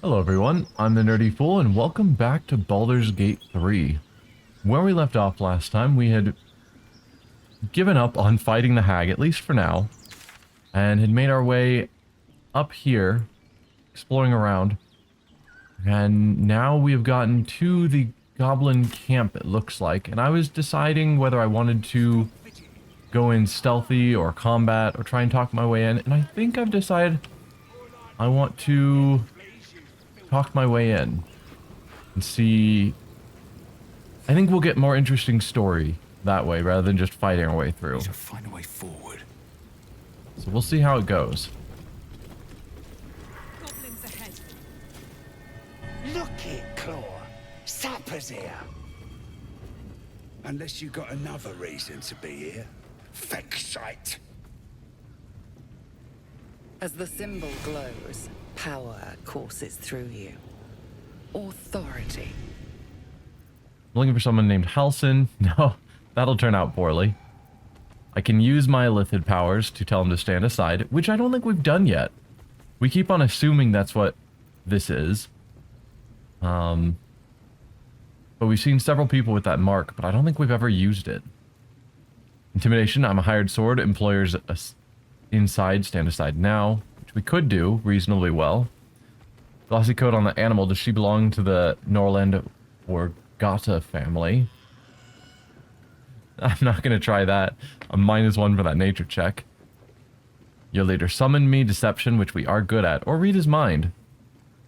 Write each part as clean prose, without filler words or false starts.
Hello everyone, I'm the Nerdy Fool and welcome back to Baldur's Gate 3. Where we left off last time, we had given up on fighting the hag, at least for now, and had made our way up here, exploring around, and now we have gotten to the goblin camp, it looks like, and I was deciding whether I wanted to go in stealthy or combat or try and talk my way in, and I think I've decided I want to talk my way in and see. I think we'll get more interesting story that way rather than just fighting our way through. To find a way forward. So we'll see how it goes. Goblins ahead. Look it, Claw. Sapper's here. Unless you got another reason to be here. Fexite. As the symbol glows, power courses through you. Authority. I'm looking for someone named Halson. No, that'll turn out poorly. I can use my Illithid powers to tell him to stand aside, which I don't think we've done yet. We keep on assuming that's what this is. But we've seen several people with that mark, but I don't think we've ever used it. Intimidation, I'm a hired sword. Employers inside, stand aside now, which we could do reasonably well. Glossy coat on the animal. Does she belong to the Norland or Gata family? I'm not going to try that. A -1 for that nature check. Your leader summoned me. Deception, which we are good at. Or read his mind.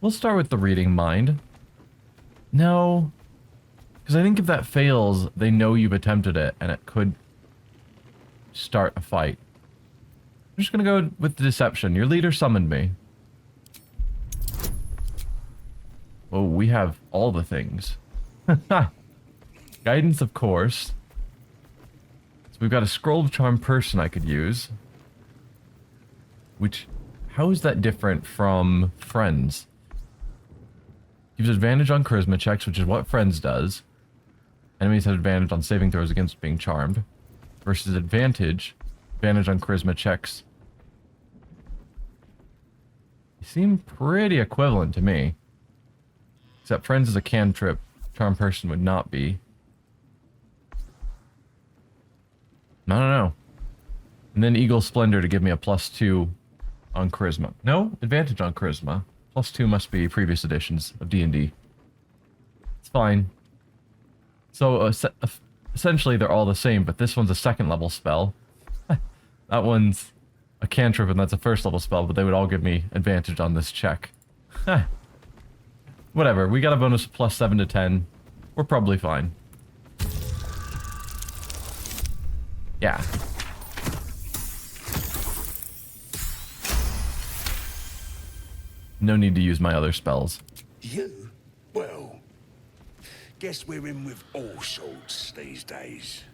We'll start with the reading mind. No. Because I think if that fails, they know you've attempted it, and it could start a fight. I'm just going to go with the deception. Your leader summoned me. Oh, we have all the things. Guidance, of course. So we've got a scroll of charm person I could use. Which, how is that different from friends? Gives advantage on charisma checks, which is what friends does. Enemies have advantage on saving throws against being charmed. Versus advantage on charisma checks. They seem pretty equivalent to me. Except friends is a cantrip. Charm person would not be. I don't know. And then Eagle Splendor to give me a +2 on charisma. No, advantage on charisma. +2 must be previous editions of D&D. It's fine. So essentially they're all the same, but this one's a second level spell. That one's a cantrip and that's a first level spell, but they would all give me advantage on this check. Whatever, we got a bonus of +7 to 10. We're probably fine. Yeah. No need to use my other spells. You? Well, guess we're in with all sorts these days.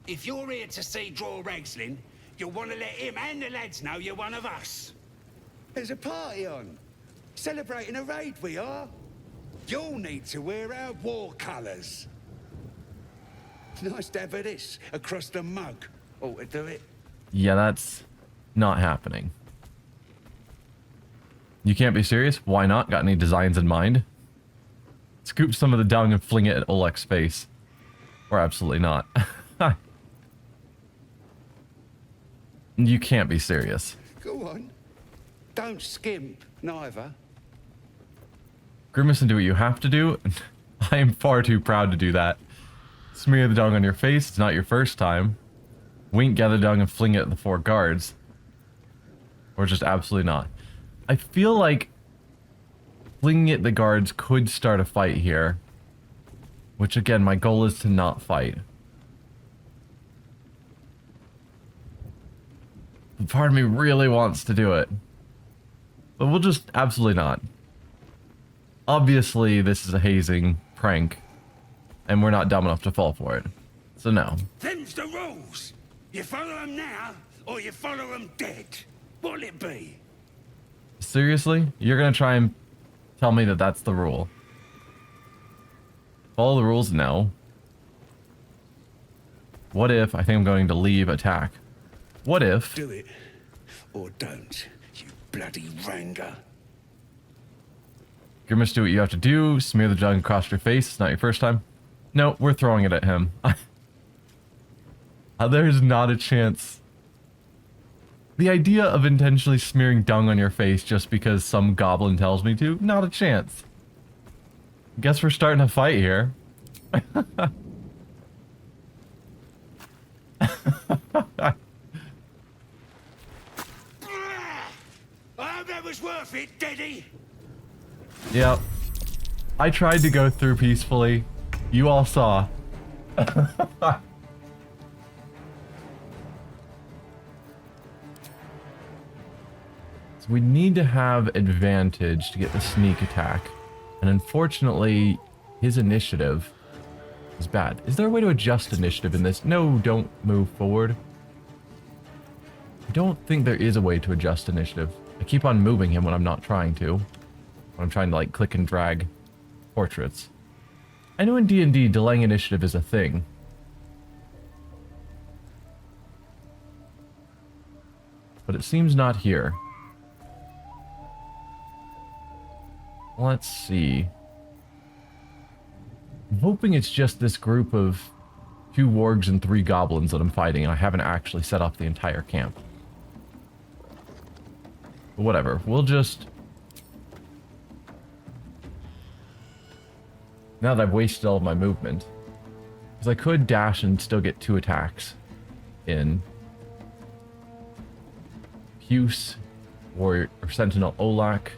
If you're here to see Draw Ragslin, you'll want to let him and the lads know you're one of us. There's a party on. Celebrating a raid we are. You'll need to wear our war colours. Nice to have this across the mug. Ought to do it. Yeah, that's not happening. You can't be serious? Why not? Got any designs in mind? Scoop some of the dung and fling it at Oleg's face. Or absolutely not. You can't be serious. Go on. Don't skimp, neither. Grimace and do what you have to do? I am far too proud to do that. Smear the dung on your face, it's not your first time. Wink, gather dung, and fling it at the 4 guards. Or just absolutely not. I feel like flinging it at the guards could start a fight here. Which again, my goal is to not fight. But part of me really wants to do it. But we'll just absolutely not. Obviously, this is a hazing prank, and we're not dumb enough to fall for it. So no. Them's the rules. You follow them now, or you follow them dead. What'll it be? Seriously? You're gonna try and tell me that that's the rule? Follow the rules? No. What if I think I'm going to leave attack? What if... Do it, or don't, you bloody ranger. Grimace, do what you have to do. Smear the jug across your face. It's not your first time. No, we're throwing it at him. There's not a chance. The idea of intentionally smearing dung on your face just because some goblin tells me to, not a chance. Guess we're starting a fight here. Oh, that was worth it, Daddy. Yep. I tried to go through peacefully. You all saw. So we need to have advantage to get the sneak attack. And unfortunately, his initiative is bad. Is there a way to adjust initiative in this? No, don't move forward. I don't think there is a way to adjust initiative. I keep on moving him when I'm not trying to. When I'm trying to like click and drag portraits. I know in D&D delaying initiative is a thing. But it seems not here. Let's see. I'm hoping it's just this group of 2 wargs and 3 goblins that I'm fighting, and I haven't actually set up the entire camp. But whatever, we'll just... Now that I've wasted all of my movement. Because I could dash and still get 2 attacks in. Puce or Sentinel Olak.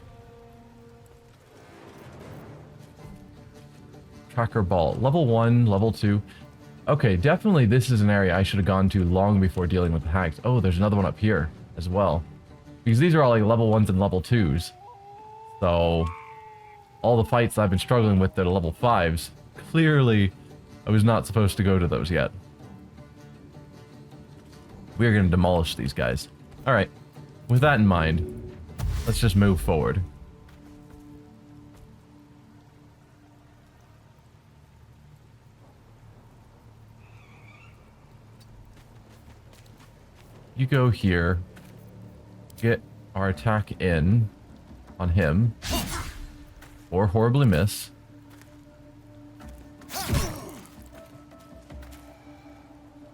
Tracker Ball. Level 1, level 2. Okay, definitely this is an area I should have gone to long before dealing with the hags. Oh, there's another one up here as well. Because these are all like level 1s and level 2s. So, all the fights I've been struggling with that are level 5s, clearly I was not supposed to go to those yet. We're going to demolish these guys. Alright, with that in mind, let's just move forward. You go here, get our attack in on him, or horribly miss.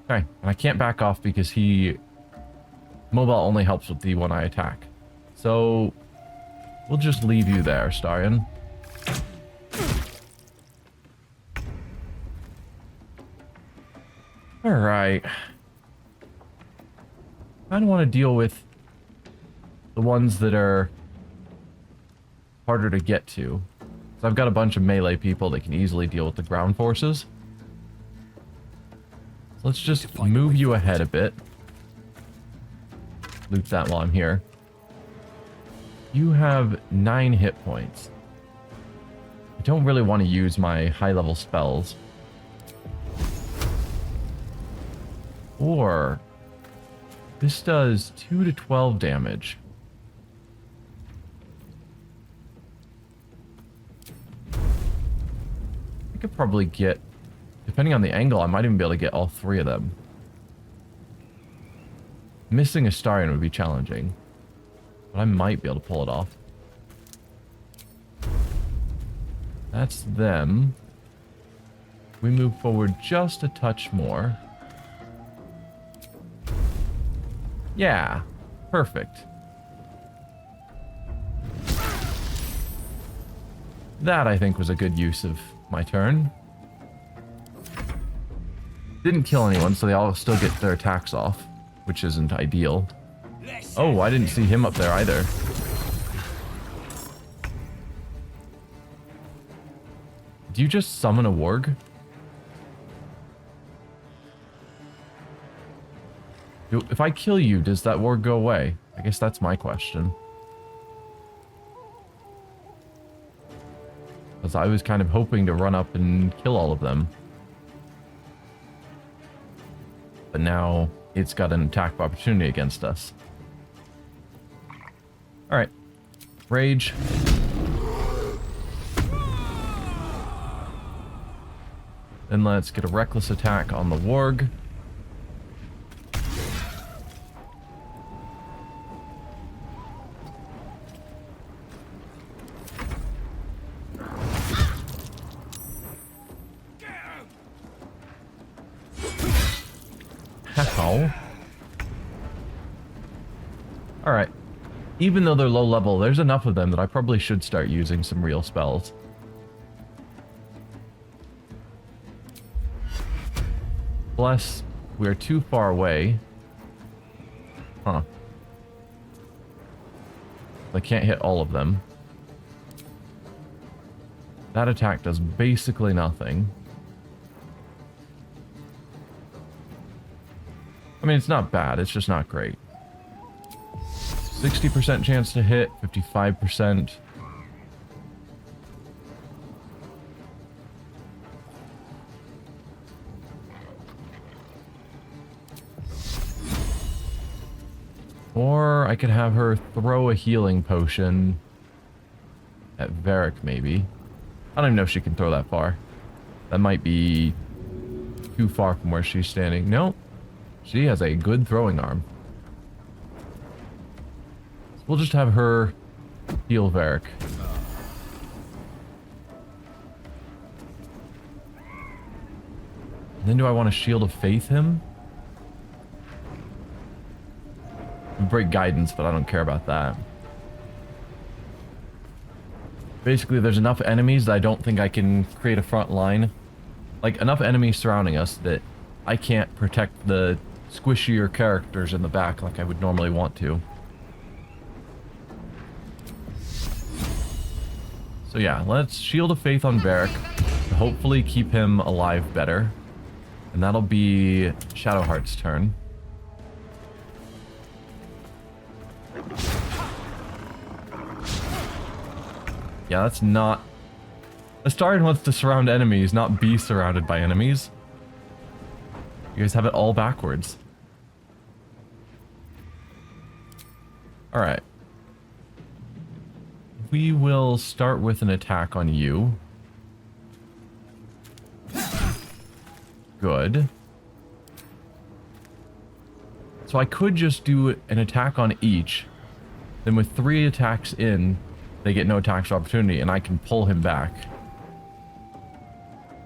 Okay, and I can't back off because mobile only helps with the one I attack. So, we'll just leave you there, Starion. Alright. I don't want to deal with the ones that are harder to get to. So I've got a bunch of melee people that can easily deal with the ground forces. So let's just move you ahead a bit. Loot that while I'm here. You have 9 hit points. I don't really want to use my high-level spells. Or... this does 2 to 12 damage. I could probably get, depending on the angle, I might even be able to get all 3 of them. Missing a Starion would be challenging, but I might be able to pull it off. That's them. We move forward just a touch more. Yeah, perfect. That, I think, was a good use of my turn. Didn't kill anyone, so they all still get their attacks off, which isn't ideal. Oh, I didn't see him up there either. Do you just summon a warg? If I kill you, does that warg go away? I guess that's my question. Because I was kind of hoping to run up and kill all of them. But now it's got an attack opportunity against us. Alright. Rage. Then let's get a reckless attack on the warg. Oh. Alright. Even though they're low level, there's enough of them that I probably should start using some real spells. Plus, we're too far away. Huh. I can't hit all of them. That attack does basically nothing. I mean, it's not bad, it's just not great. 60% chance to hit, 55%. Or I could have her throw a healing potion at Varric, maybe. I don't even know if she can throw that far. That might be too far from where she's standing. Nope. She has a good throwing arm. We'll just have her heal Varric. And then do I want to Shield of Faith him? Break guidance, but I don't care about that. Basically, there's enough enemies that I don't think I can create a front line. Like, enough enemies surrounding us that I can't protect the squishier characters in the back like I would normally want to. So yeah, let's Shield of Faith on Varric to hopefully keep him alive better. And that'll be Shadowheart's turn. Yeah, that's not... Astarion wants to surround enemies, not be surrounded by enemies. You guys have it all backwards. Alright. We will start with an attack on you. Good. So I could just do an attack on each. Then with 3 attacks in, they get no attacks of opportunity, and I can pull him back.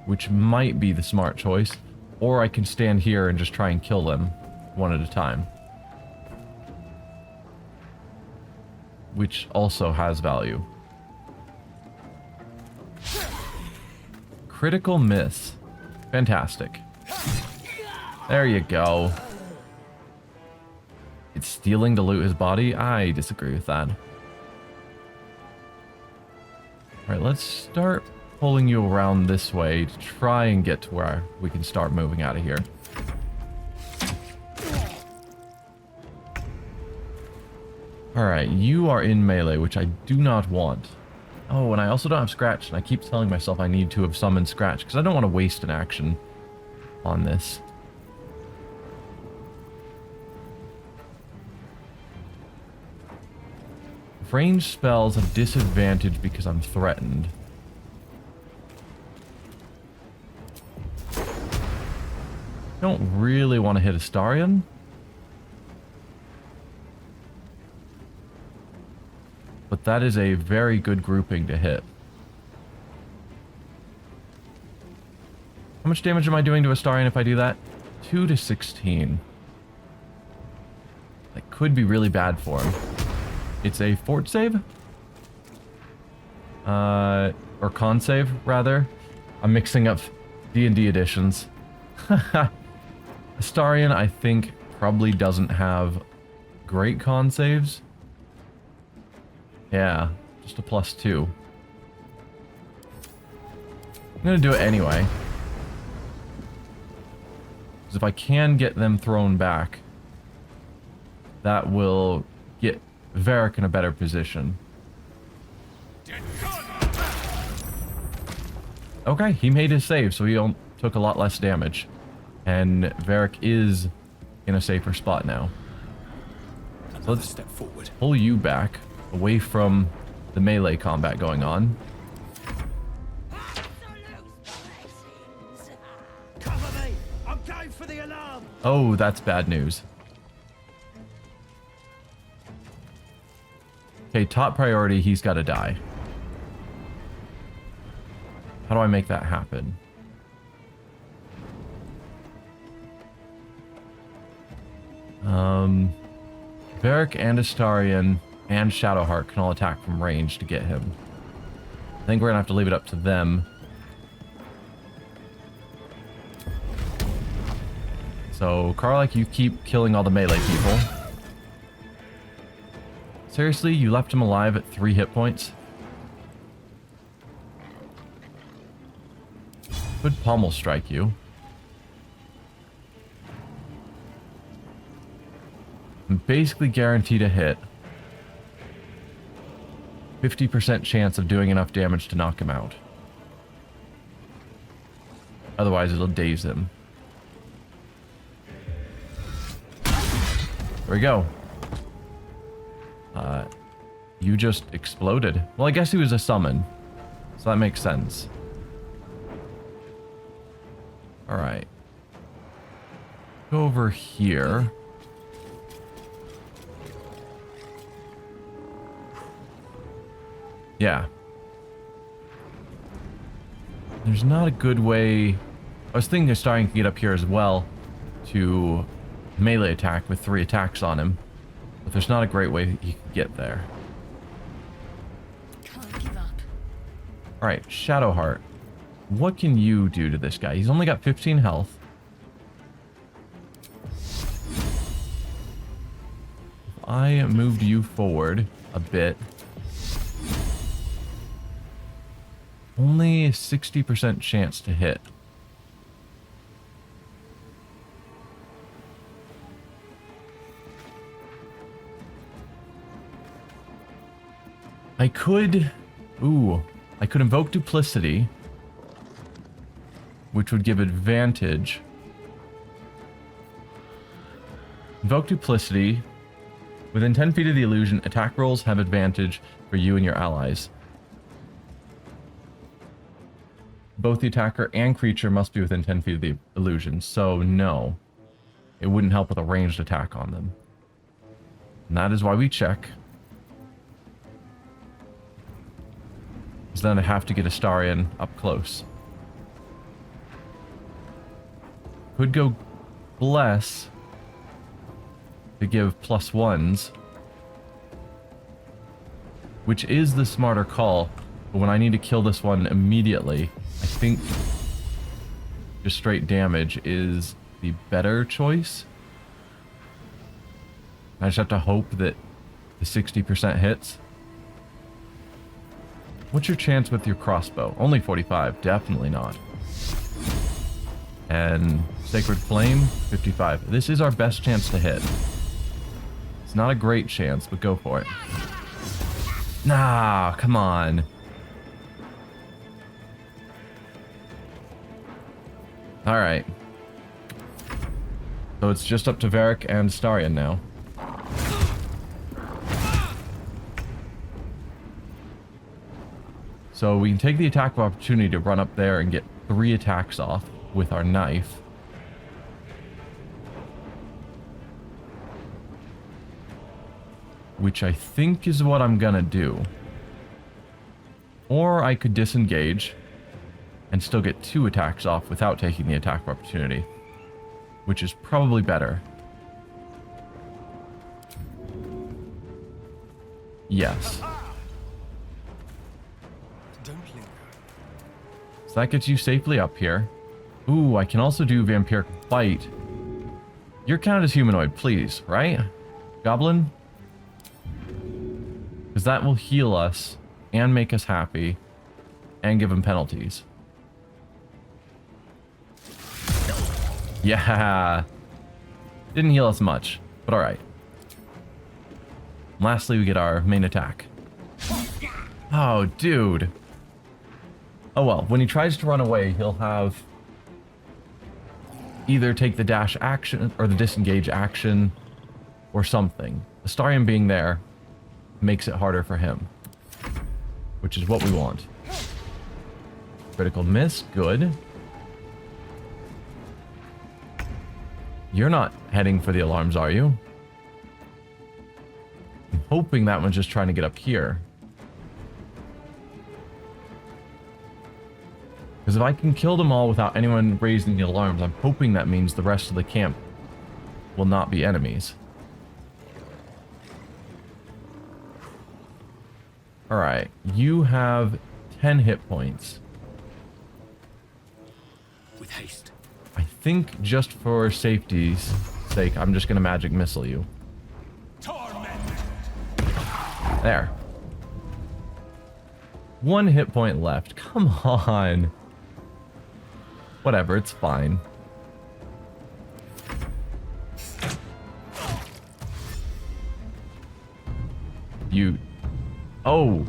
Which might be the smart choice. Or I can stand here and just try and kill them one at a time. Which also has value. Critical miss. Fantastic. There you go. It's stealing to loot his body? I disagree with that. Alright, let's start pulling you around this way to try and get to where we can start moving out of here. Alright, you are in melee, which I do not want. Oh, and I also don't have Scratch, and I keep telling myself I need to have summoned Scratch, because I don't want to waste an action on this. Range spells have disadvantage because I'm threatened. Don't really want to hit Astarion. But that is a very good grouping to hit. How much damage am I doing to Astarion if I do that? 2 to 16. That could be really bad for him. It's a fort save? Or con save, rather. I'm mixing up D&D editions. Astarion, I think, probably doesn't have great con saves. Yeah, just a +2. I'm gonna do it anyway. Because if I can get them thrown back, that will get Varric in a better position. Okay, he made his save, so he took a lot less damage. And Varric is in a safer spot now. So let's step forward. Pull you back, away from the melee combat going on. Cover me! I'm going for the alarm! Oh, that's bad news. Okay, top priority, he's got to die. How do I make that happen? Varric and Astarion and Shadowheart can all attack from range to get him. I think we're gonna have to leave it up to them. So, Karlach, you keep killing all the melee people. Seriously, you left him alive at 3 hit points? Could pommel strike you. I'm basically guaranteed a hit. 50% chance of doing enough damage to knock him out. Otherwise, it'll daze him. There we go. You just exploded. Well, I guess he was a summon, so that makes sense. Alright. Go over here. Yeah. There's not a good way... I was thinking Astarion could get up here as well to melee attack with 3 attacks on him. But there's not a great way he could get there. Can't give up. Alright, Shadowheart. What can you do to this guy? He's only got 15 health. If I moved you forward a bit... Only a 60% chance to hit. I could... Ooh. I could invoke Duplicity, which would give advantage. Invoke Duplicity. Within 10 feet of the illusion, attack rolls have advantage for you and your allies. Both the attacker and creature must be within 10 feet of the illusion, so no. It wouldn't help with a ranged attack on them. And that is why we check. Because then I have to get Astarion up close. Could go Bless to give +1s, which is the smarter call, but when I need to kill this one immediately, I think just straight damage is the better choice. I just have to hope that the 60% hits. What's your chance with your crossbow? Only 45. Definitely not. And Sacred Flame, 55. This is our best chance to hit. It's not a great chance, but go for it. Nah, come on. Alright. So it's just up to Varric and Astarion now. So we can take the attack of opportunity to run up there and get 3 attacks off with our knife. Which I think is what I'm gonna do. Or I could disengage and still get 2 attacks off without taking the attack of opportunity. Which is probably better. Yes. So that gets you safely up here. Ooh, I can also do Vampiric Bite. You're counted as humanoid, please, right? Goblin? Because that will heal us and make us happy and give him penalties. Yeah. Didn't heal us much, but alright. Lastly, we get our main attack. Oh, dude. Oh well, when he tries to run away, he'll have either take the dash action or the disengage action or something. Astarion being there makes it harder for him, which is what we want. Critical miss, good. You're not heading for the alarms, are you? I'm hoping that one's just trying to get up here. Because if I can kill them all without anyone raising the alarms, I'm hoping that means the rest of the camp will not be enemies. Alright, you have 10 hit points. With haste. I think just for safety's sake, I'm just gonna magic missile you. There. 1 hit point left. Come on. Whatever, it's fine. You... Oh.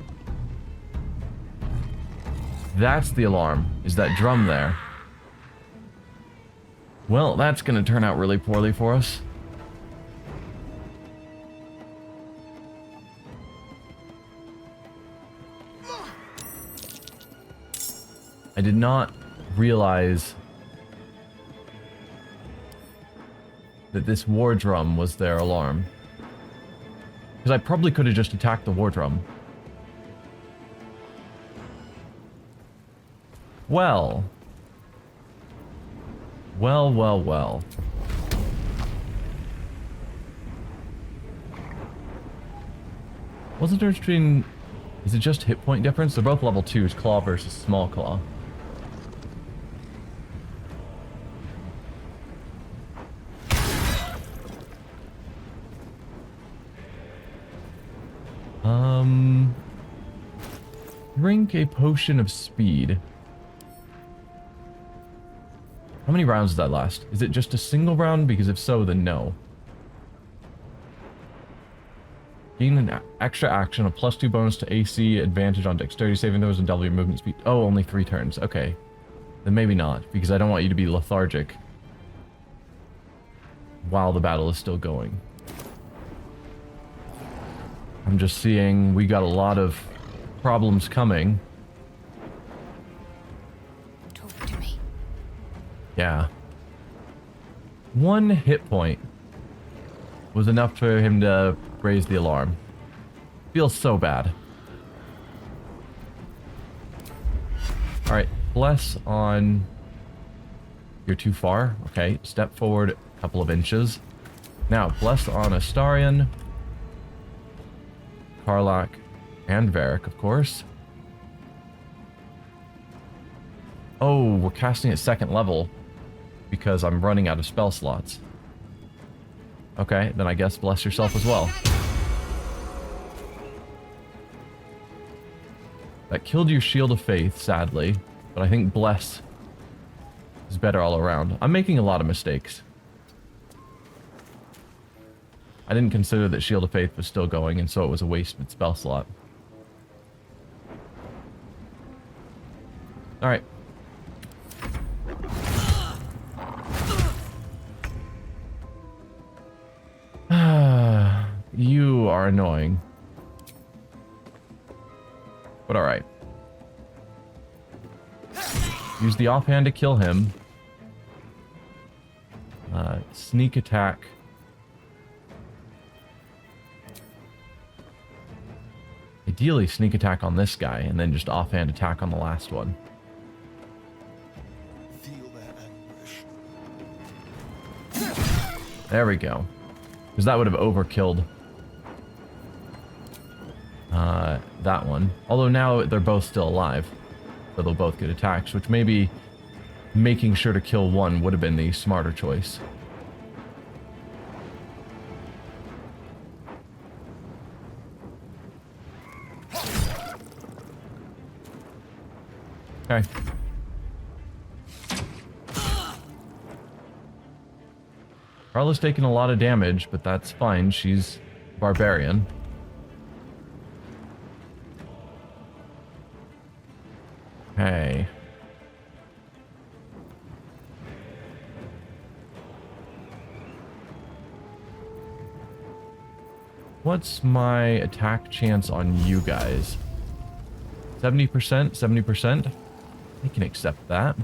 That's the alarm. Is that drum there? Well, that's gonna turn out really poorly for us. I did not realize that this war drum was their alarm. Because I probably could have just attacked the war drum. Well. Well, well, well. What's the difference between... Is it just hit point difference? They're both level 2s, claw versus small claw. Drink a potion of speed. How many rounds does that last? Is it just a single round? Because if so, then no. Gain an extra action, a +2 bonus to AC, advantage on dexterity saving throws, and double your movement speed. Oh, only 3 turns. Okay. Then maybe not, because I don't want you to be lethargic while the battle is still going. I'm just seeing we got a lot of problems coming. Talk to me. Yeah. 1 hit point was enough for him to raise the alarm. Feels so bad. Alright, bless on... You're too far. Okay, step forward a couple of inches. Now, bless on Astarion, Karlak, and Varric, of course. Oh, we're casting at 2nd level because I'm running out of spell slots. Okay, then I guess bless yourself as well. That killed your Shield of Faith, sadly, but I think bless is better all around. I'm making a lot of mistakes. I didn't consider that Shield of Faith was still going, and so it was a wasted spell slot. Alright. You are annoying. But alright. Use the offhand to kill him. Sneak attack. Ideally, sneak attack on this guy, and then just offhand attack on the last one. Feel their anguish. There we go. Because that would have overkilled that one. Although now they're both still alive. So they'll both get attacks, which maybe making sure to kill one would have been the smarter choice. Okay. Carla's taking a lot of damage, but that's fine. She's barbarian. Okay. What's my attack chance on you guys? 70%? 70%? I can accept that.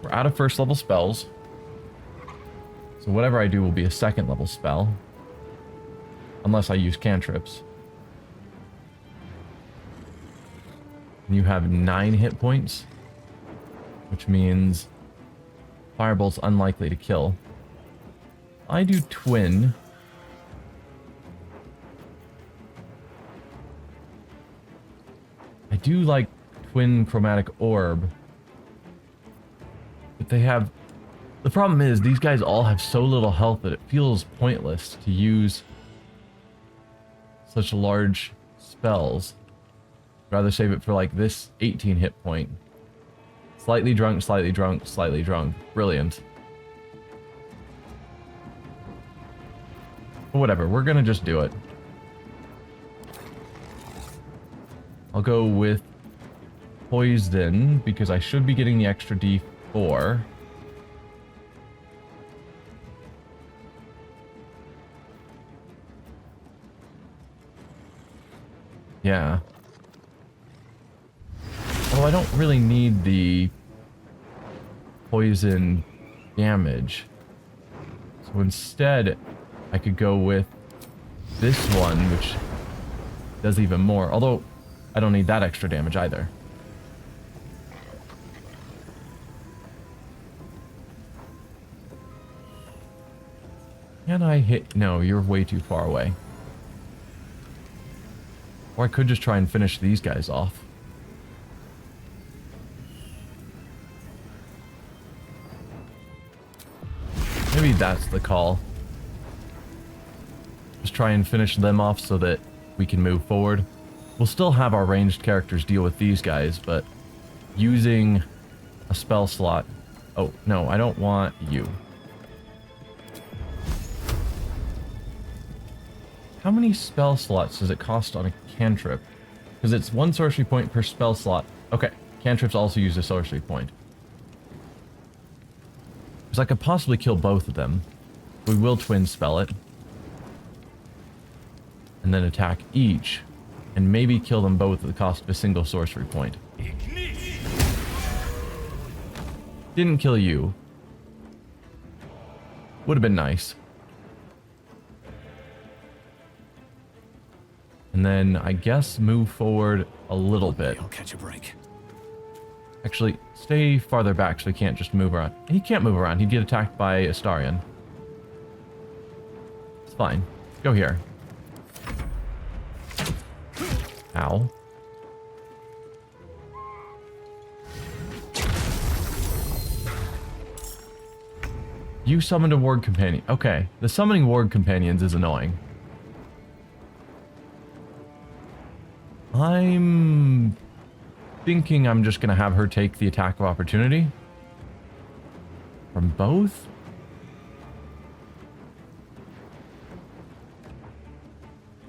We're out of 1st level spells. So whatever I do will be a 2nd level spell. Unless I use cantrips. And you have 9 hit points. Which means Firebolt's unlikely to kill. I do twin. I do like twin chromatic orb. But they have... The problem is, these guys all have so little health that it feels pointless to use such large spells. I'd rather save it for like this 18 hit point. Slightly drunk, slightly drunk, slightly drunk. Brilliant. But whatever, we're gonna just do it. I'll go with poison because I should be getting the extra D4. Yeah. Oh, I don't really need the poison damage. So instead, I could go with this one, which does even more. Although, I don't need that extra damage either. Can I hit? No, you're way too far away. Or I could just try and finish these guys off. Maybe that's the call. Just try and finish them off so that we can move forward. We'll still have our ranged characters deal with these guys, but using a spell slot... Oh, no, I don't want you. How many spell slots does it cost on a cantrip? Because it's 1 sorcery point per spell slot. Okay, cantrips also use a sorcery point. Because I could possibly kill both of them. We will twin spell it. And then attack each. And maybe kill them both at the cost of a single sorcery point. Didn't kill you. Would have been nice. And then, I guess, move forward a little bit. I'll catch a break. Actually, stay farther back so he can't just move around. He can't move around. He'd get attacked by Astarion. It's fine. Go here. Ow. You summoned a ward companion. Okay, the summoning ward companions is annoying. I'm thinking I'm just going to have her take the attack of opportunity. From both?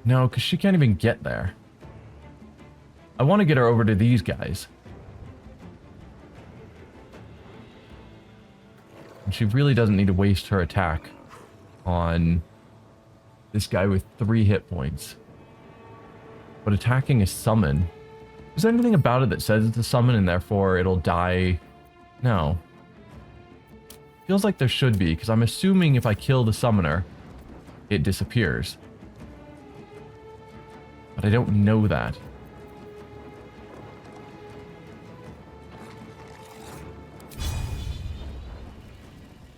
No, because she can't even get there. I want to get her over to these guys. And she really doesn't need to waste her attack on this guy with 3 hit points. But attacking a summon... Is there anything about it that says it's a summon and therefore it'll die? No. Feels like there should be, because I'm assuming if I kill the summoner, it disappears. But I don't know that.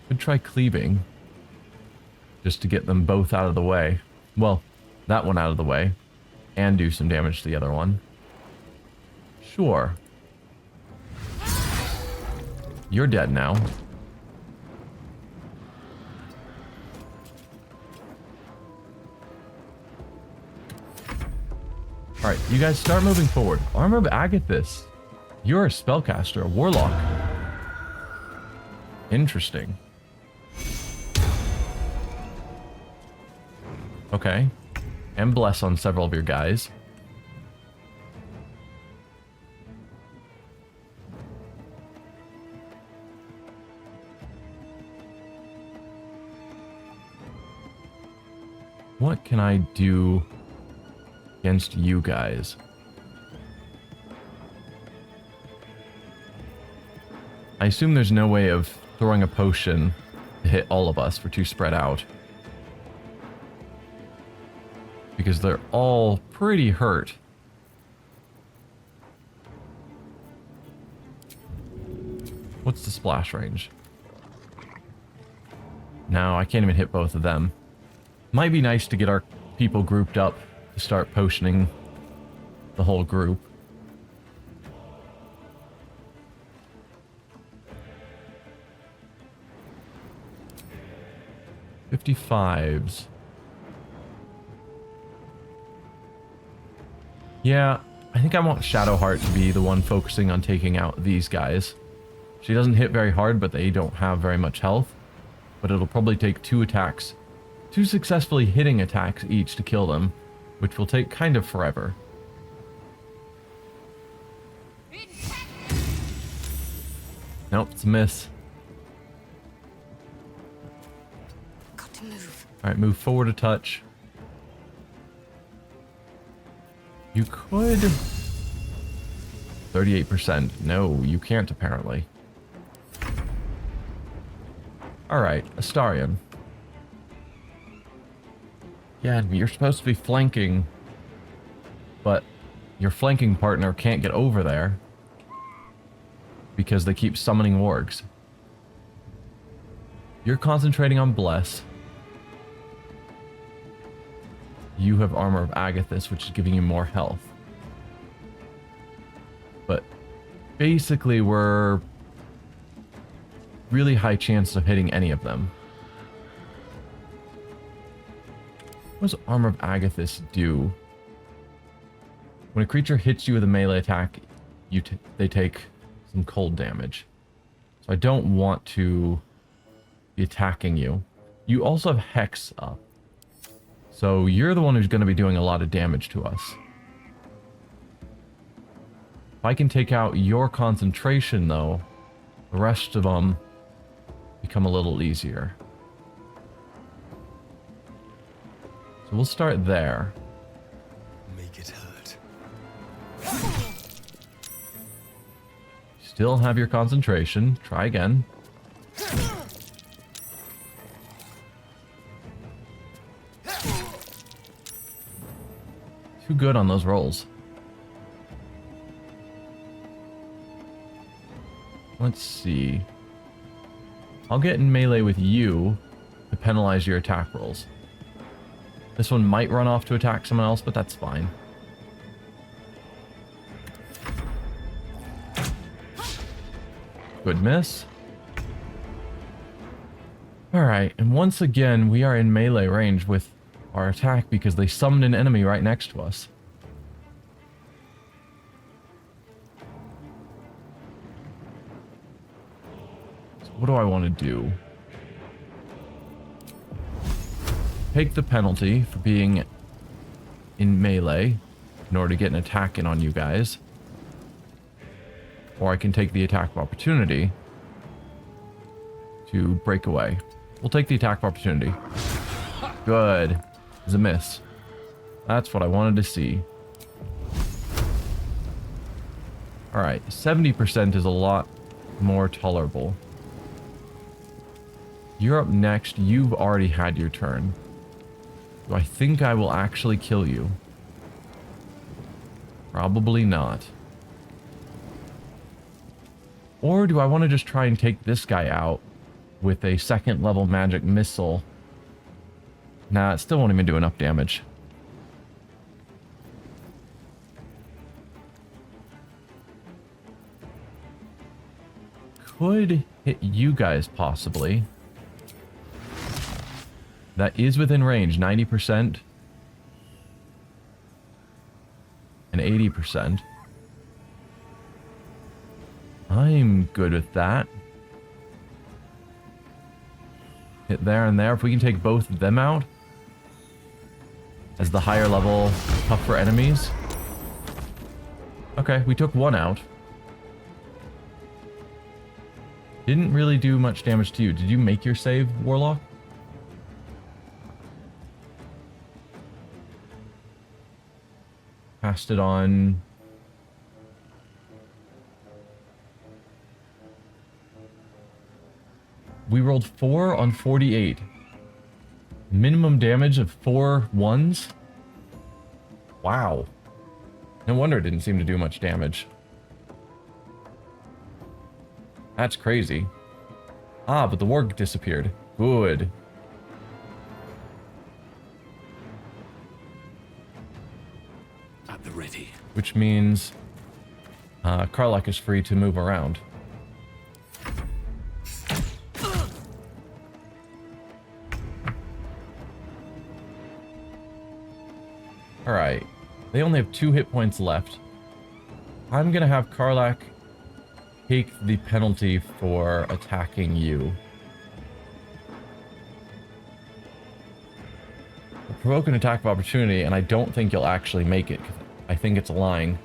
Could try cleaving. Just to get them both out of the way. Well, that one out of the way. And do some damage to the other one. Sure. You're dead now. Alright, you guys start moving forward. Armor of Agathis. You're a spellcaster, a warlock. Interesting. Okay. And bless on several of your guys. What can I do against you guys? I assume there's no way of throwing a potion to hit all of us. We're too spread out. Because they're all pretty hurt. What's the splash range? No, I can't even hit both of them. Might be nice to get our people grouped up to start potioning the whole group. $55s. Yeah, I think I want Shadowheart to be the one focusing on taking out these guys. She doesn't hit very hard, but they don't have very much health. But it'll probably take 2 attacks, 2 successfully hitting attacks each to kill them, which will take kind of forever. Nope, it's a miss. Got to move. Alright, move forward a touch. You could... 38%. No, you can't apparently. Alright, Astarion. Yeah, you're supposed to be flanking, but your flanking partner can't get over there because they keep summoning wargs. You're concentrating on Bless. You have Armor of Agathis, which is giving you more health. But basically, we're really high chance of hitting any of them. What does Armor of Agathis do? When a creature hits you with a melee attack, they take some cold damage. So I don't want to be attacking you. You also have Hex up. So you're the one who's going to be doing a lot of damage to us. If I can take out your concentration, though, the rest of them become a little easier. So we'll start there. Make it hurt. Still have your concentration. Try again. Too good on those rolls. Let's see. I'll get in melee with you to penalize your attack rolls. This one might run off to attack someone else, but that's fine. Good miss. Alright, and once again, we are in melee range with our attack because they summoned an enemy right next to us. So what do I want to do? Take the penalty for being in melee in order to get an attack in on you guys. Or I can take the attack of opportunity to break away. We'll take the attack of opportunity. Good. It's a miss. That's what I wanted to see. Alright, 70% is a lot more tolerable. You're up next. You've already had your turn. Do I think I will actually kill you? Probably not. Or do I want to just try and take this guy out with a 2nd level magic missile? Nah, it still won't even do enough damage. Could hit you guys possibly. That is within range, 90% and 80%. I'm good with that. Hit there and there. If we can take both of them out as the higher level tougher enemies. Okay, we took one out. Didn't really do much damage to you. Did you make your save, Warlock? Passed it on. We rolled 4 on 48. Minimum damage of 4 ones? Wow. No wonder it didn't seem to do much damage. That's crazy. Ah, but the warg disappeared. Good. Divinity. which means Karlak is free to move around. Alright, they only have 2 hit points left. I'm gonna have Karlak take the penalty for attacking you. Provoke an attack of opportunity, and I don't think you'll actually make it, because I think it's lying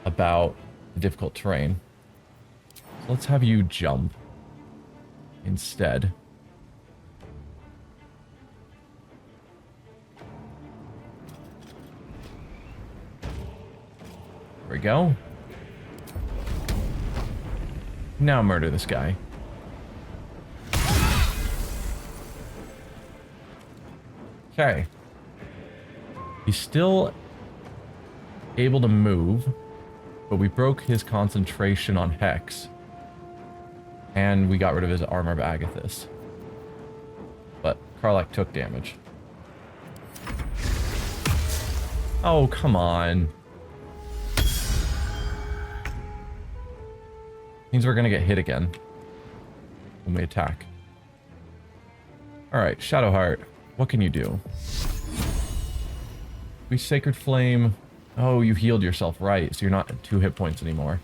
about the difficult terrain. So let's have you jump instead. There we go. Now murder this guy. Okay. He's still able to move, but we broke his concentration on Hex. And we got rid of his Armor of Agathis. But Karlak took damage. Oh, come on. Means we're gonna get hit again when we attack. Alright, Shadowheart, what can you do? We Sacred Flame. Oh, you healed yourself, right, so you're not at 2 hit points anymore.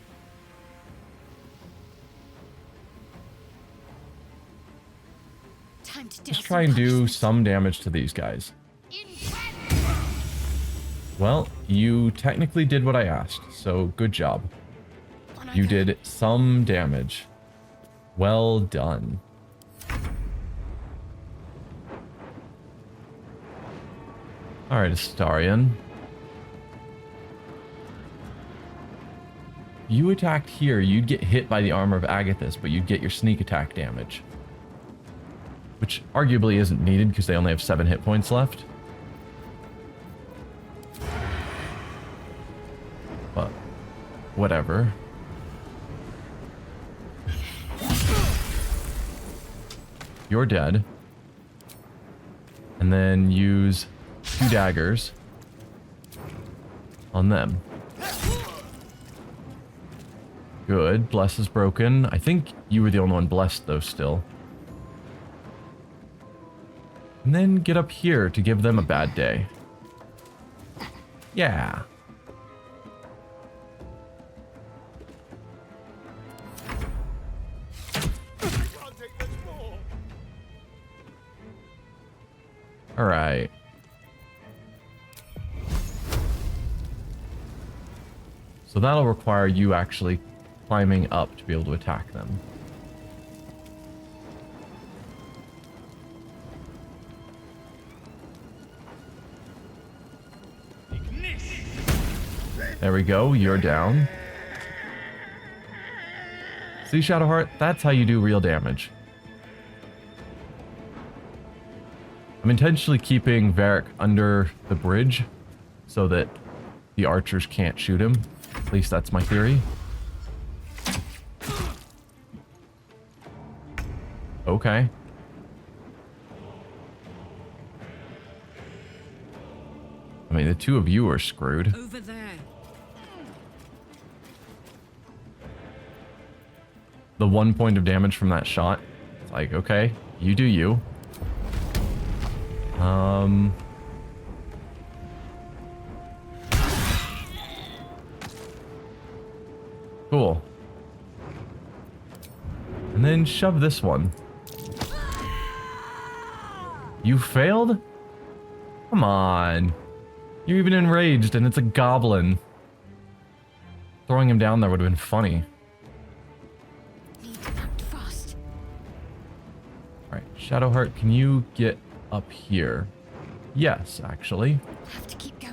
Time to deal Just try and do some damage to these guys. Well, you technically did what I asked, so good job. You did some damage. Well done. Alright, Astarion. You attacked here, you'd get hit by the Armor of Agathis, but you'd get your sneak attack damage. Which arguably isn't needed because they only have 7 hit points left. But, whatever. You're dead. And then use 2 daggers on them. Good. Bless is broken. I think you were the only one blessed, though, still. And then get up here to give them a bad day. Yeah. Alright. So that'll require you actually climbing up to be able to attack them. There we go, you're down. See, Shadowheart? That's how you do real damage. I'm intentionally keeping Varric under the bridge so that the archers can't shoot him. At least that's my theory. Okay. I mean, the 2 of you are screwed. Over there. The 1 point of damage from that shot. It's like, okay, you do you. Cool. And then shove this one. You failed? Come on. You're even enraged and it's a goblin. Throwing him down there would have been funny. Need to act fast. Alright, Shadowheart, can you get up here? Yes, actually. Have to keep going.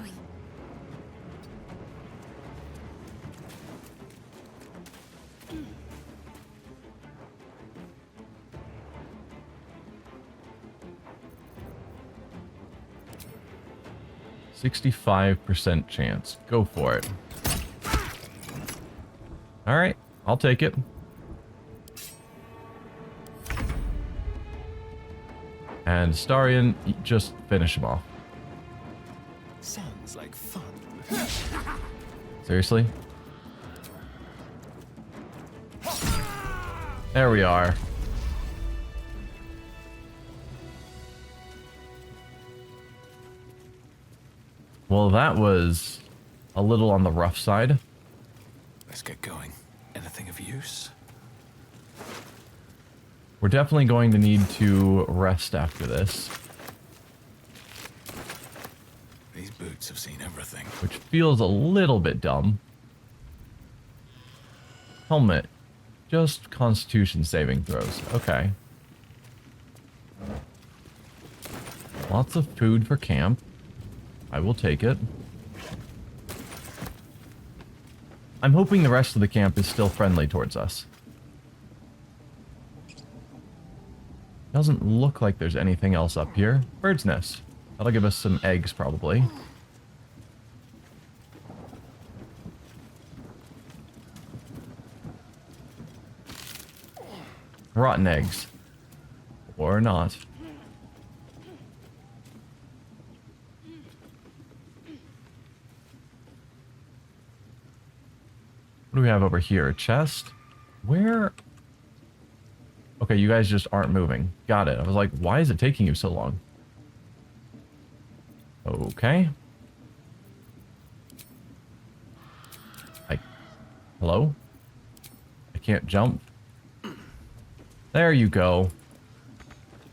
%65% chance. Go for it. Alright, I'll take it. And Astarion, just finish him off. Sounds like fun. Seriously? There we are. Well, that was a little on the rough side. Let's get going. Anything of use? We're definitely going to need to rest after this, These boots have seen everything. which feels a little bit dumb. Helmet. Just Constitution saving throws. Okay. Lots of food for camp. I will take it. I'm hoping the rest of the camp is still friendly towards us. Doesn't look like there's anything else up here. Bird's nest. That'll give us some eggs, probably. Rotten eggs. Or not. What do we have over here? A chest? Where? Okay, you guys just aren't moving. Got it. I was like, why is it taking you so long? Okay. Hello? I can't jump. There you go.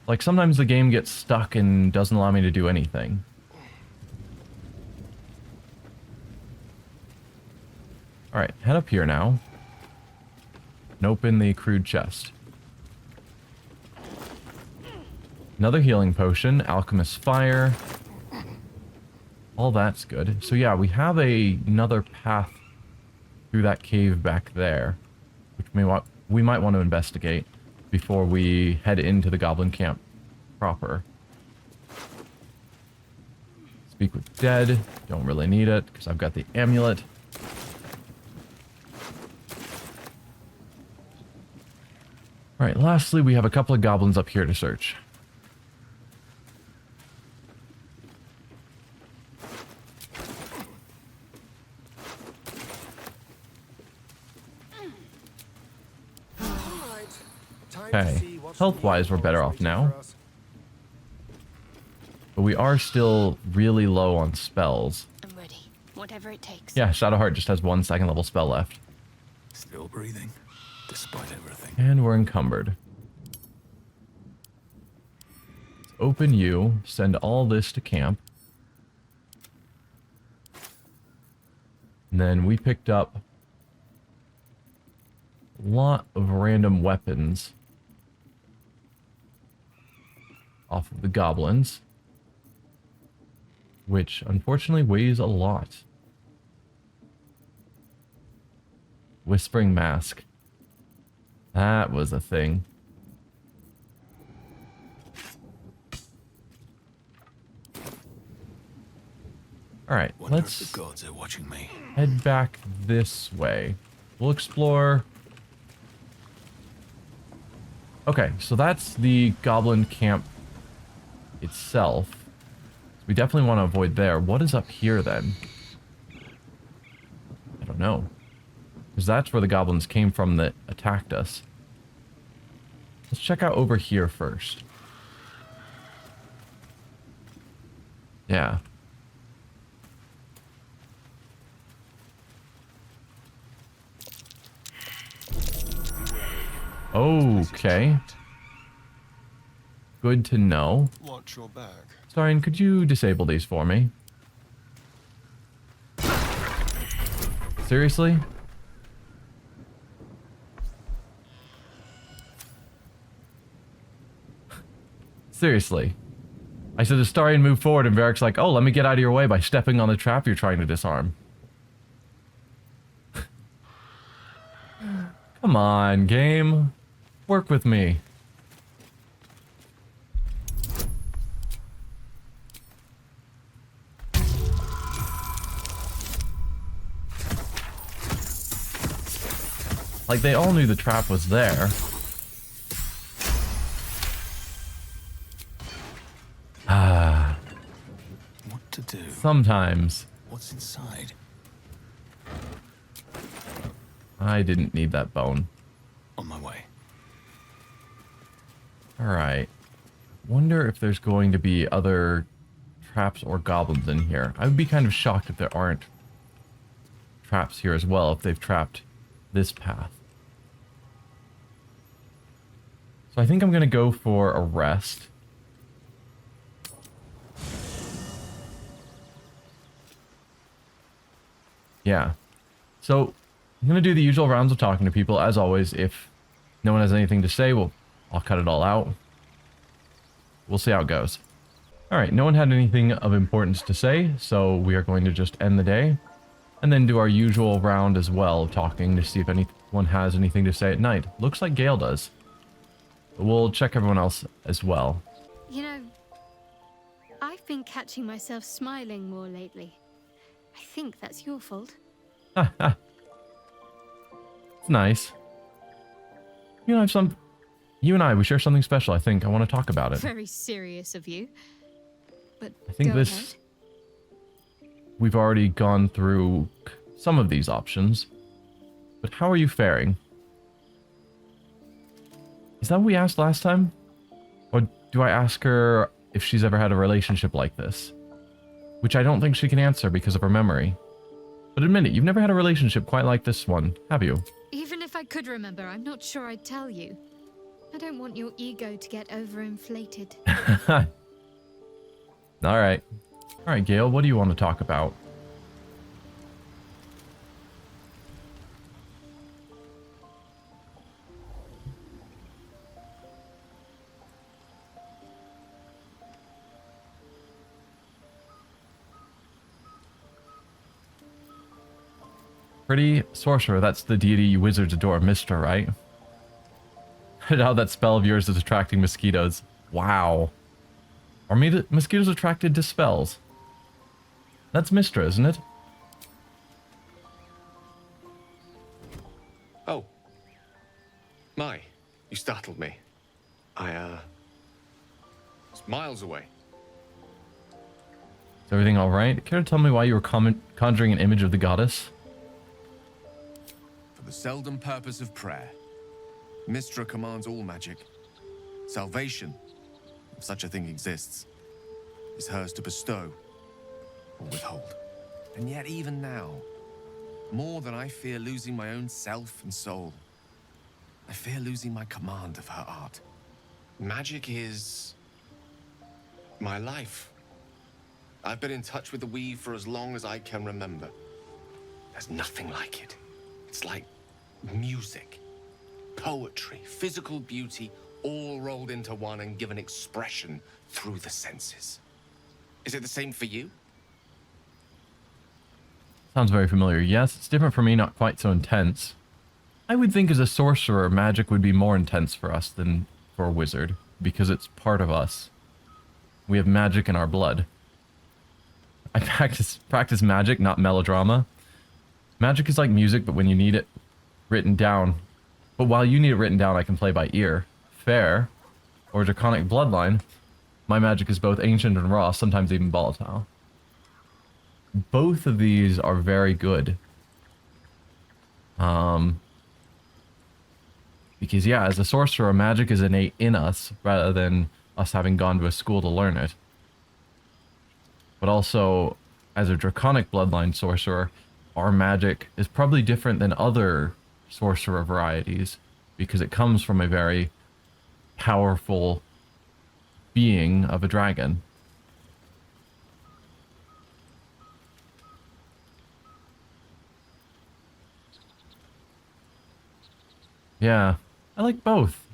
Like, sometimes the game gets stuck and doesn't allow me to do anything. Alright, head up here now. And open the crude chest. Another healing potion, Alchemist's Fire. All that's good. So yeah, we have another path through that cave back there, which we might want to investigate before we head into the goblin camp proper. Speak with dead. Don't really need it because I've got the amulet. Alright, lastly, we have a couple of goblins up here to search. Okay, health-wise, we're better off now. But we are still really low on spells. I'm ready. Whatever it takes. Yeah, Shadowheart just has 1 second level spell left. Still breathing, despite everything. And we're encumbered. Let's open you, send all this to camp. And then we picked up a lot of random weapons off of the goblins, which unfortunately weighs a lot. Whispering Mask. That was a thing. Alright, let's If the gods are watching me. head back this way. We'll explore. Okay, so that's the goblin camp itself. We definitely want to avoid there. What is up here then? I don't know. Because that's where the goblins came from that attacked us. Let's check out over here first. Yeah. Okay. Good to know. Watch your back. Starian, could you disable these for me? Seriously? Seriously. I said to Starian move forward and Varric's like, oh, let me get out of your way by stepping on the trap you're trying to disarm. Come on, game. Work with me. Like, they all knew the trap was there. What to do? Sometimes. What's inside? I didn't need that bone. On my way. Alright. Wonder if there's going to be other traps or goblins in here. I would be kind of shocked if there aren't traps here as well, if they've trapped this path. So I think I'm going to go for a rest. Yeah. So I'm going to do the usual rounds of talking to people. As always, if no one has anything to say, well, I'll cut it all out. We'll see how it goes. Alright, no one had anything of importance to say, so we are going to just end the day. And then do our usual round as well, talking to see if anyone has anything to say at night. Looks like Gale does. But we'll check everyone else as well. You know, I've been catching myself smiling more lately. I think that's your fault. It's nice. You know, you and I, we share something special, I think. I want to talk about it. Very serious of you. But I think go this... ahead. We've already gone through some of these options. But how are you faring? Is that what we asked last time? Or do I ask her if she's ever had a relationship like this? Which I don't think she can answer because of her memory. But admit it, you've never had a relationship quite like this one, have you? Even if I could remember, I'm not sure I'd tell you. I don't want your ego to get overinflated. Alright. Alright, Gale, what do you want to talk about? Pretty sorcerer, that's the deity you wizards adore, Mistra, right? And how that spell of yours is attracting mosquitoes. Wow. Are mosquitoes attracted to spells? That's Mistra, isn't it? Oh. My, you startled me. I, was miles away. Is everything alright? Care to tell me why you were conjuring an image of the goddess? For the seldom purpose of prayer. Mistra commands all magic. Salvation, if such a thing exists, is hers to bestow or withhold. And yet even now, more than I fear losing my own self and soul, I fear losing my command of her art. Magic is my life. I've been in touch with the weave for as long as I can remember. There's nothing like it. It's like music, poetry, physical beauty, all rolled into one and given expression through the senses. Is it the same for you? Sounds very familiar. Yes, it's different for me, not quite so intense. I would think as a sorcerer, magic would be more intense for us than for a wizard, because it's part of us. We have magic in our blood. I practice magic, not melodrama. Magic is like music, but when you need it written down. But while you need it written down, I can play by ear. Fair, or draconic bloodline, my magic is both ancient and raw, sometimes even volatile. Both of these are very good. Because yeah, as a sorcerer, magic is innate in us, rather than us having gone to a school to learn it. But also, as a draconic bloodline sorcerer, our magic is probably different than other sorcerer varieties, because it comes from a very powerful being of a dragon. Yeah, I like both.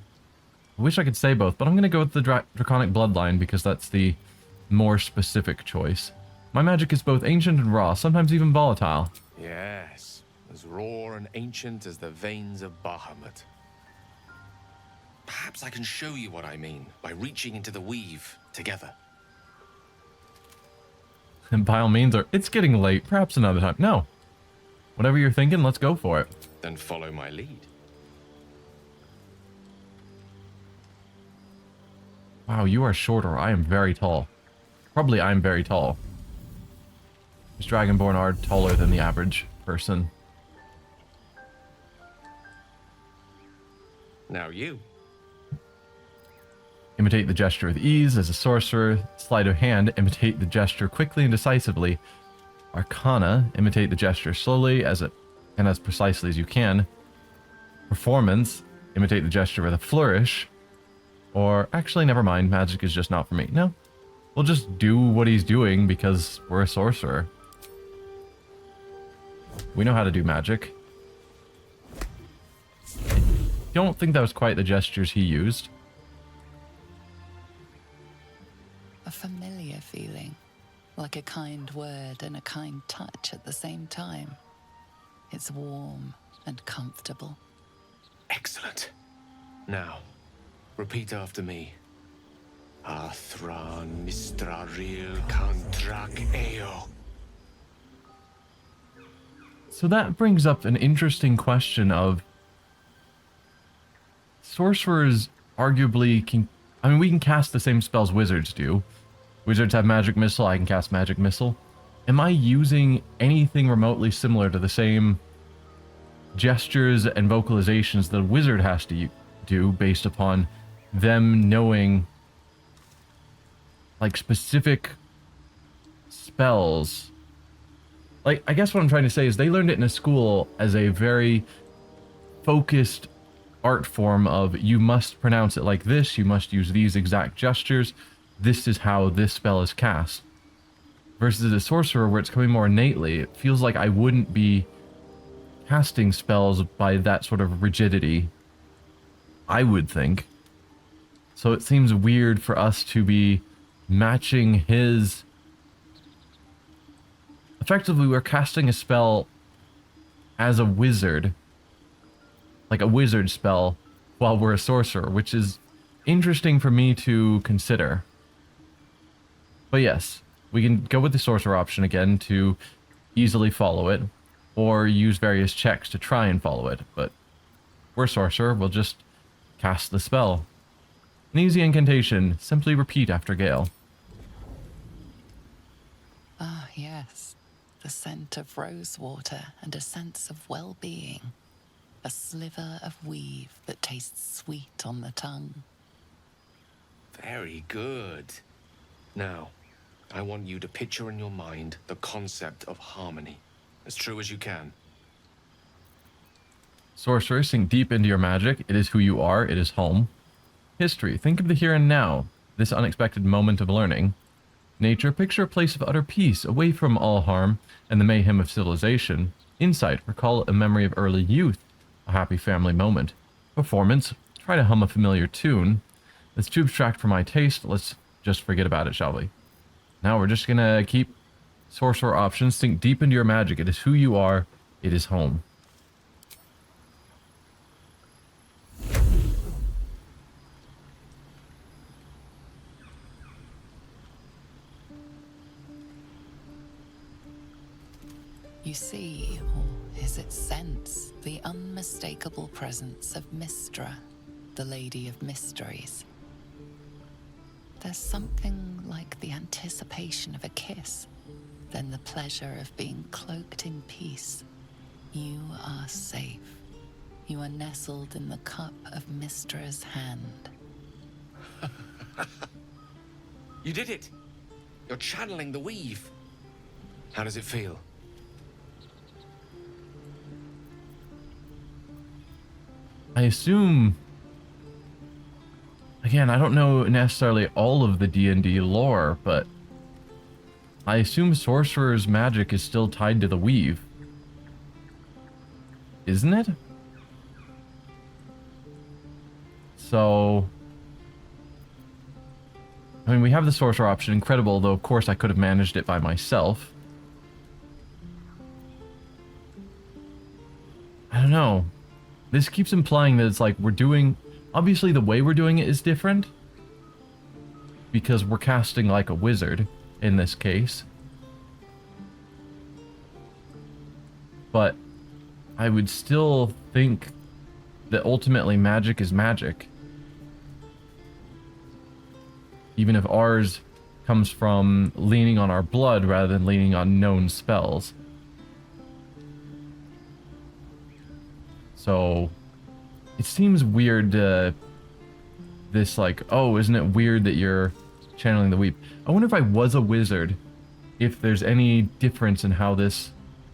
I wish I could say both, but I'm going to go with the draconic bloodline because that's the more specific choice. My magic is both ancient and raw, sometimes even volatile. Yes, as raw and ancient as the veins of Bahamut. Perhaps I can show you what I mean by reaching into the weave together. And by all means, it's getting late, perhaps another time. No. Whatever you're thinking, let's go for it. Then follow my lead. Wow, you are shorter. I am very tall. Probably I'm very tall. These Dragonborn are taller than the average person. Now you. Imitate the gesture with ease. As a sorcerer, sleight of hand, imitate the gesture quickly and decisively. Arcana, imitate the gesture slowly and as precisely as you can. Performance, imitate the gesture with a flourish. Or, actually, never mind, magic is just not for me. No, we'll just do what he's doing because we're a sorcerer. We know how to do magic. I don't think that was quite the gestures he used. A familiar feeling, like a kind word and a kind touch at the same time. It's warm and comfortable. Excellent. Now, repeat after me. Athran Mistraril Kantrak Eo. So that brings up an interesting question of sorcerers arguably can... I mean, we can cast the same spells wizards do. Wizards have magic missile, I can cast magic missile. Am I using anything remotely similar to the same gestures and vocalizations that a wizard has to do based upon them knowing like specific spells? Like, I guess what I'm trying to say is they learned it in a school as a very focused art form of you must pronounce it like this, you must use these exact gestures, this is how this spell is cast. Versus a sorcerer where it's coming more innately, it feels like I wouldn't be casting spells by that sort of rigidity, I would think. So it seems weird for us to be matching his... Effectively, we're casting a spell as a wizard, like a wizard spell, while we're a sorcerer, which is interesting for me to consider. But yes, we can go with the sorcerer option again to easily follow it, or use various checks to try and follow it, but we're sorcerer, we'll just cast the spell. An easy incantation, simply repeat after Gale. Ah, yes. The scent of rosewater and a sense of well-being. A sliver of weave that tastes sweet on the tongue. Very good. Now, I want you to picture in your mind the concept of harmony, as true as you can. Sorcerer, sink deep into your magic. It is who you are. It is home. History, think of the here and now, this unexpected moment of learning. Nature, picture a place of utter peace, away from all harm and the mayhem of civilization. Insight, recall a memory of early youth, a happy family moment. Performance, try to hum a familiar tune. It's too abstract for my taste. Let's just forget about it, shall we? Now we're just gonna keep sorcerer options. Sink deep into your magic. It is who you are. It is home. You see, or is it sense, the unmistakable presence of Mystra, the Lady of Mysteries. There's something like the anticipation of a kiss, then the pleasure of being cloaked in peace. You are safe. You are nestled in the cup of Mystra's hand. You did it! You're channeling the weave. How does it feel? I assume... Again, I don't know necessarily all of the D&D lore, but I assume sorcerer's magic is still tied to the weave. Isn't it? So... I mean, we have the sorcerer option, incredible, though of course I could have managed it by myself. I don't know. This keeps implying that it's like we're doing... Obviously, the way we're doing it is different. Because we're casting like a wizard, in this case. But I would still think that ultimately magic is magic. Even if ours comes from leaning on our blood rather than leaning on known spells. So, it seems weird, this like, oh, isn't it weird that you're channeling the weave? I wonder if I was a wizard, if there's any difference in how this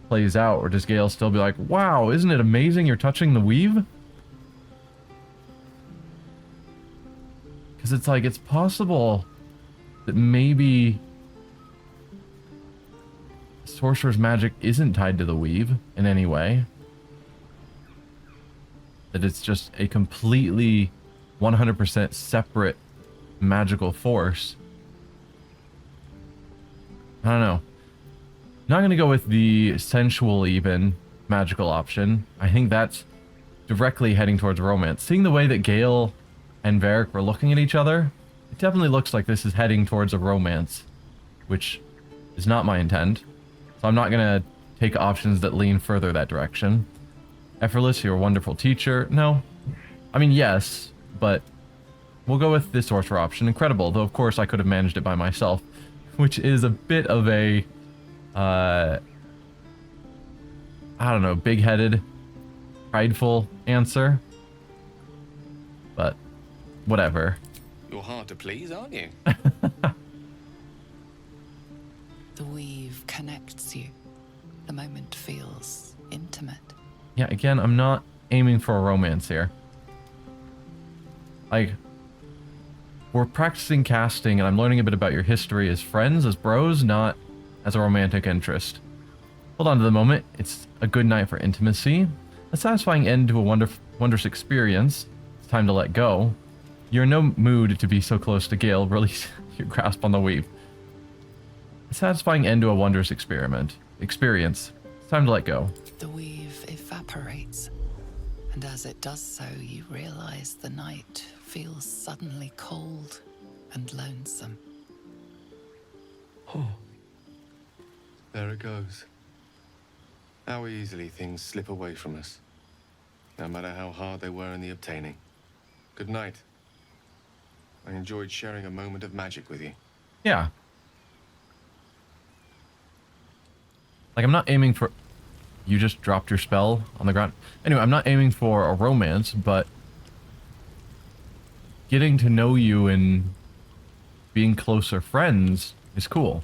plays out, or does Gale still be like, wow, isn't it amazing you're touching the weave? Because it's like, it's possible that maybe sorcerer's magic isn't tied to the weave in any way. That it's just a completely 100% separate magical force. I don't know. Not going to go with the sensual even magical option. I think that's directly heading towards romance. Seeing the way that Gale and Varric were looking at each other, it definitely looks like this is heading towards a romance, which is not my intent. So I'm not going to take options that lean further that direction. Effortless, you're a wonderful teacher. No. I mean, yes, but we'll go with this sorcerer option. Incredible, though of course I could have managed it by myself, which is a bit of a, I don't know, big-headed, prideful answer. But, whatever. You're hard to please, aren't you? The weave connects you. The moment feels intimate. Yeah, again, I'm not aiming for a romance here. Like, we're practicing casting and I'm learning a bit about your history as friends, as bros, not as a romantic interest. Hold on to the moment. It's a good night for intimacy. A satisfying end to a wondrous experience. It's time to let go. You're in no mood to be so close to Gale. Release your grasp on the weave. A satisfying end to a wondrous experience. It's time to let go. The weave evaporates, and as it does so, you realize the night feels suddenly cold and lonesome. Oh. There it goes. How easily things slip away from us, no matter how hard they were in the obtaining. Good night. I enjoyed sharing a moment of magic with you. Yeah. Like, I'm not aiming for... You just dropped your spell on the ground. Anyway, I'm not aiming for a romance, but getting to know you and being closer friends is cool.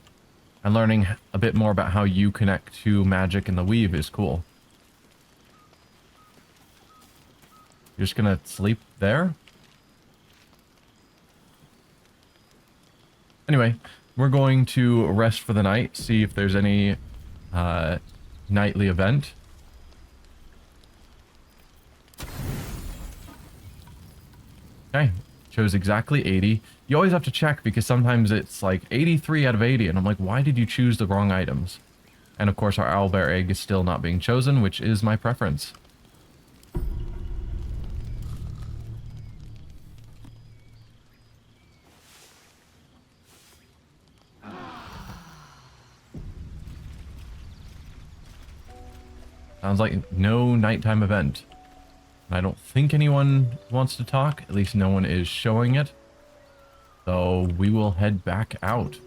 And learning a bit more about how you connect to magic and the weave is cool. You're just gonna sleep there? Anyway, we're going to rest for the night, see if there's any nightly event. Okay, chose exactly 80. You always have to check because sometimes it's like 83 out of 80 and I'm like, why did you choose the wrong items? And of course our owlbear egg is still not being chosen, which is my preference. Sounds like no nighttime event. I don't think anyone wants to talk. At least no one is showing it. So we will head back out.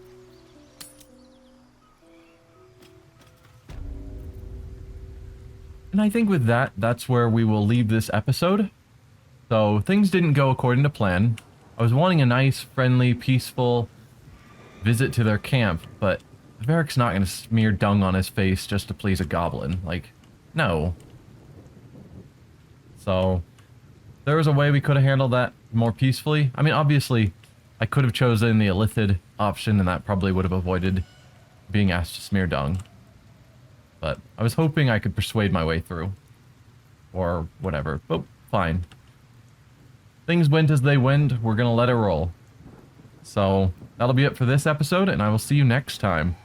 And I think with that, that's where we will leave this episode. So things didn't go according to plan. I was wanting a nice, friendly, peaceful visit to their camp, but Varric's not going to smear dung on his face just to please a goblin. Like, no. So there was a way we could have handled that more peacefully. I mean, obviously, I could have chosen the Illithid option, and that probably would have avoided being asked to smear dung. But I was hoping I could persuade my way through. Or whatever. But fine. Things went as they went. We're going to let it roll. So that'll be it for this episode, and I will see you next time.